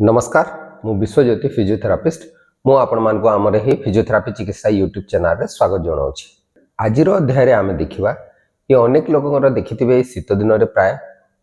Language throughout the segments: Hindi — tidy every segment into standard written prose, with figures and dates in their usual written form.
नमस्कार मु विश्वज्योति फिजियोथेरापिस्ट मु आपण मानक आमर ही फिजियोथेरापी चिकित्सा यूट्यूब चैनल रे स्वागत जनाऊँ। आज अध्याय रे आमे देखिबा कि अनेक लोकंर देखिथिबे शीत दिन रे प्राय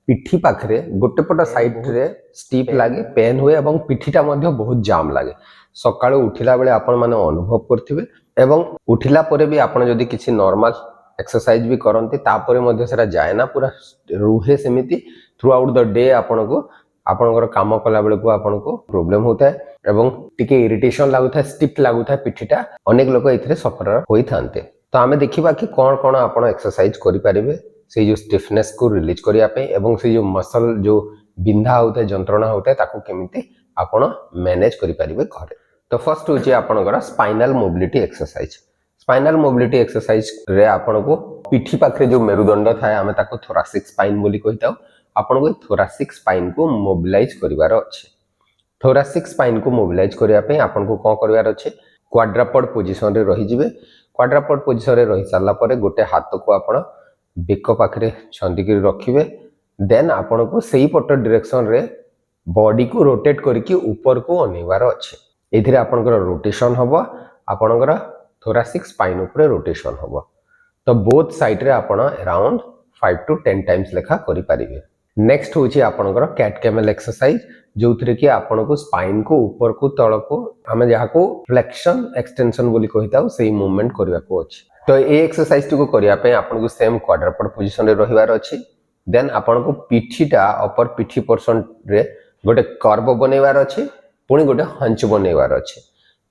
पिठी पाखरे गोटे पट साइड रे स्टीप लागे पेन हुए एवं पिठीटा मध्ये बहुत जाम लागे। सकाळु उठिला बेले आपण माने अनुभव करथिबे एवं उठिला परे भी आपण जदी किछि नॉर्मल एक्सरसाइज भी करंती तापरे मध्ये सेरा जाय ना पूरा रुहे सेमिति थ्रू आउट द डे आपनको आपनकर काम कला बेले को आपनको प्रॉब्लम होता है एवं टिके इरिटेशन लागुता है स्टिफ लागुता है पिठीटा अनेक लोक एथिरे सफर होई थांते। तो आमे देखिबा कि कोन कोन आपण एक्सरसाइज करि परिबे से जो स्टिफनेस को रिलीज करिया पे एवं से जो मसल जो बिंधा होता है जंत्रणा होता है ताको केमिति आपण मैनेज करि परिबे घरे। तो फर्स्ट होची आपनकर spinal mobility exercise. Spinal mobility exercise रे आपनको पिठी पाखरे जो मेरुदंड थाए आमे ताको थोरासिक स्पाइन बोली कहिताउ। आपन को थोरासिक स्पाइन को मोबिलाइज करिवार अछि। थोरासिक स्पाइन को मोबिलाइज करिया पे आपन को कोन करिवार अछि क्वाड्रापॉड पोजीशन रे रहि जिवे। क्वाड्रापॉड पोजीशन रे रहि साला परे गोटे हाथ को आपन बेक पाखरे छंदी के रखिबे। देन आपन को सेही पट डायरेक्शन रे बॉडी को रोटेट करके ऊपर को अनेवार अछि। एथिरे आपनकर रोटेशन हबो आपनकर थोरासिक स्पाइन ऊपर रोटेशन हबो। तो बोथ साइड रे आपन अराउंड 5 to 10 टाइम्स लेखा करि परिबे। नेक्स्ट होची आपनकर कैट कैमल एक्सरसाइज जो थरे कि आपन को स्पाइन को ऊपर को तळ को हमें जहा को फ्लेक्शन एक्सटेंशन बोली कहिताउ सेही मूवमेंट करबा को अछि। तो ए एक्सरसाइज को करिया पे आपन को सेम क्वाड्रापॉड पोजीशन रे रहिवार अछि। देन आपन को पिठीटा अपर पिठी पोर्शन रे गोटे कर्व बनेवार अछि पुनी गोटे हंच बनेवार अछि।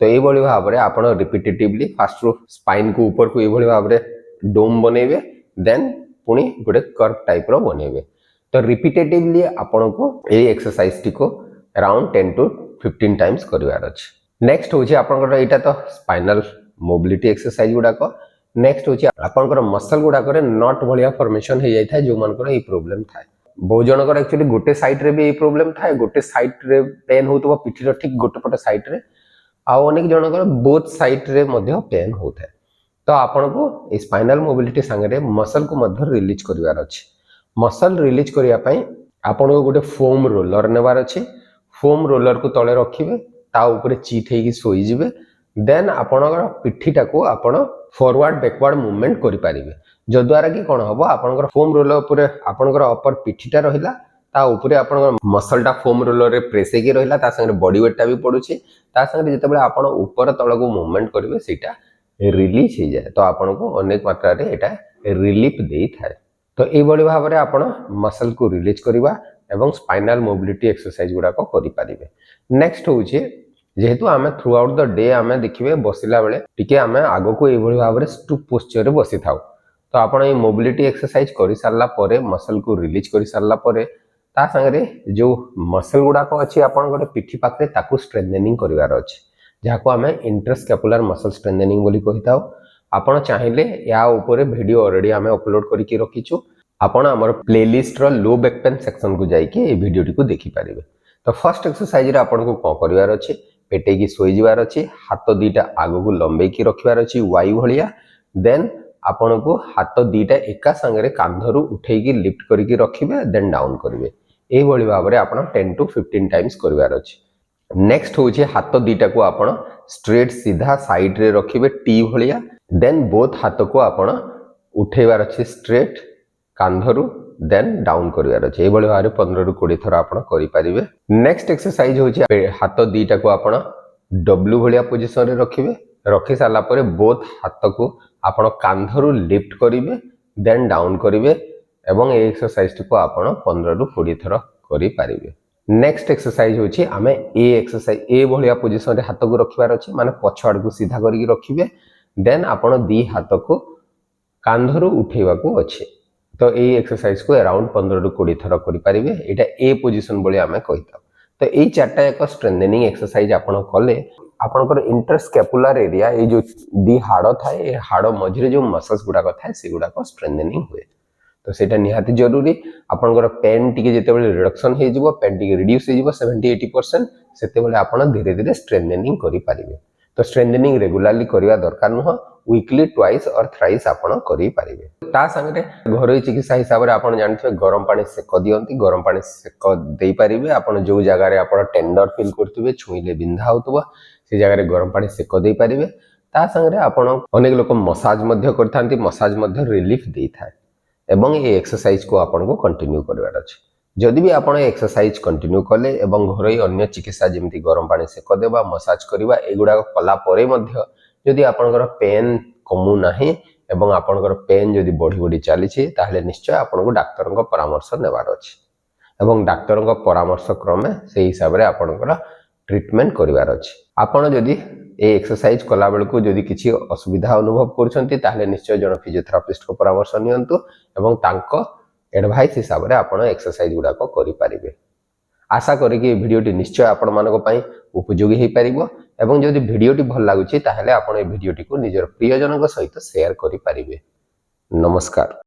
तो ए बळी भाव रे आपन रिपीटेटिवली फास्ट रो स्पाइन को ऊपर को ए बळी भाव रे डोम बनेबे देन पुनी गोटे कर्व टाइप रो बनेबे। तो रिपीटेटिवली आपन को ए एक्सरसाइज टी को अराउंड 10 to 15 टाइम्स करिवार अछि। नेक्स्ट होची आपन को एटा तो स्पाइनल मोबिलिटी एक्सरसाइज गुडा को। नेक्स्ट होची आपन को मसल गुडा करे नॉट भलिया फॉर्मेशन हे जाय थाय जो मान को ए प्रॉब्लम थाय। बहु जन को एक्चुअली गोटे साइड रे भी ए प्रॉब्लम थाय गोटे साइड रे पेन होतबो पिठी रो ठीक गोटे पट साइड रे आ अनेक जन को बोथ साइड रे मध्ये पेन होथाय। तो आपन को स्पाइनल मोबिलिटी संगे मसल को मध्य रिलीज करिवार अछि। मसल रिलीज करिया पई आपन को गोटे फोम रोलर नेवार अछि। फोम रोलर को तळे रखिबे ता ऊपर चीत हेकी सोई जिवे। देन आपनकर पिठीटा को आपन फॉरवर्ड बैकवर्ड मूवमेंट करि परिबे जो द्वारा कि कोन हबो आपनकर फोम रोलर ऊपर आपनकर अपर पिठीटा रहिला ता ऊपर आपनकर मसलटा फोम रोलर रे प्रेस हेकी रहिला ता संगे बॉडी वेटटा भी पडुछि ता संगे जेतेबेले आपन ऊपर तळ को मूवमेंट करिवे सेटा रिलीज हे जाय। तो आपन को अनेक मात्रा रे एटा रिलीफ देई थाए। तो ए बळी भाव रे आपण मसल को रिलीज करिवा एवं स्पाइनल मोबिलिटी एक्सरसाइज गुडा को करि परिबे। नेक्स्ट होउची जेहेतु आमे थ्रू आउट द डे आमे देखिबे बसिला बेले टिके आमे आगो को ए बळी भाव रे स्टूप पोस्चर रे बसि थाउ। तो आपण ए मोबिलिटी एक्सरसाइज करि सारला परे मसल को रिलीज करि सारला परे ता संगे जो मसल गुडा को अछि आपण गोटे पिठी पाखरे ताकू स्ट्रेंथनिंग करिवार अछि जाको आमे इंटरस्कैपुलर मसल स्ट्रेंथनिंग बोली कहिताउ। आपण चाहिले या ऊपर वीडियो ऑलरेडी आमे अपलोड करके रखिछु। आपण हमर प्लेलिस्ट रो लो बैक पेन सेक्शन को जाई के ए वीडियो टी को देखि परिबे। तो फर्स्ट एक्सरसाइज रे आपण को कोन करिवार अछि पेटे की सोई जिवार अछि हाथ दीटा आगो को लंबे की रखिवार अछि वाई भलिया। देन आपण को हाथ दीटा एका संगे कांधरु उठेई की लिफ्ट करके रखिबे देन डाउन करिवे। ए बळी भाव रे आपण 10 to 15 टाइम्स करिवार अछि। नेक्स्ट होची हाथ दीटा को आपण स्ट्रेट सीधा साइड रे रखिबे टी भलिया। देन बोथ हाथ को आपण उठेबार अछि स्ट्रेट कांधरु देन डाउन करिवार अछि। ए बळी भाव 15 रु 20 थरा आपण करि परिबे। नेक्स्ट एक्सरसाइज होची हाथ दीटा को आपण डब्ल्यू भलिया पोजीशन रे रखिबे। रखि साला परे बोथ हाथ को आपण कांधरु लिफ्ट करिवे देन डाउन करिवे एवं ए एक्सरसाइज को आपण 15 रु 20 थरा करि परिबे। नेक्स्ट एक्सरसाइज होची आमे ए एक्सरसाइज ए भलिया पोजीशन रे हाथ को रखिबार अछि माने पछ आड़ को सीधा करके रखिबे। देन आपण दी हाथ को कांधरु उठेबा को अछि। तो ए एक्सरसाइज को अराउंड 15 रु 20 थरा करि परिबे। एटा ए पोजीशन बोली आमे कहिता। तो ए चारटा एक स्ट्रेंथनिंग एक्सरसाइज आपण कले आपनकर इंटरस्कैपुलर एरिया ए जो दी हाड़ थाए ए हाड़ मझिरे जो मसल्स गुडा को थाए से गुडा को स्ट्रेंथनिंग हुए। तो सेटा निहाती जरूरी आपनकर पेन टिके जेतेबेले रिडक्शन हे जिवो पेन टिके रिड्यूस हे जिवो 70-80% सेतेबेले आपण धीरे धीरे स्ट्रेंथनिंग करि परिबे। तो स्ट्रेंथनिंग रेगुलरली करिवा दरकार न वीकली ट्वाइस और थ्राइस आपण करि पारिबे। ता संगे घरोई चिकित्सा हिसाब रे आपण जानथिबे गरम पानी सेक दियंती, गरम पानी सेक देई पारिबे। आपण जो जगह रे आपण टेंडर फील करथिबे, छुईले बिंधा होतबो से जगह रे गरम पानी सेक देई पारिबे। ता संगे आपण अनेक लोक मसाज मध्य करथांती, मसाज मध्य रिलीफ देई थाए एवं ये एक्सरसाइज को आपण को कंटिन्यू करबार अछि। जदि भी आपण एक्सरसाइज कंटिन्यू कले एवं घरोई अन्य चिकित्सा जेमती गरम पानी सेक देबा, मसाज करबा एगुडा कला परे मध्य जदि आपनकर पेन कमु नाही एवं आपनकर पेन जदि बढ़ी बढ़ी चली ताहले निश्चय आपनको डाक्टर को परामर्श नेबार अछि एवं डाक्टर को परामर्श क्रमे से हिसाब रे आपनकर ट्रीटमेंट करिवार अछि। आपण जदि ए एक्सरसाइज कला बेलको जदि किछि असुविधा अनुभव करछंती ताहले निश्चय जन फिजियोथेरापिस्ट को परामर्श नियंतु एवं तांको एडवाइस हिसाब रे आपण एक्सरसाइज गुडा को करि पारिबे। आशा करी कि वीडियोटी निश्चय आपण मानको पई उपयोगी हे पारिबो एवं जदि वीडियोटी भल लागुछि ताहले आपण ए वीडियोटी को निजर प्रियजनक सहित शेयर करि पारिबे। नमस्कार।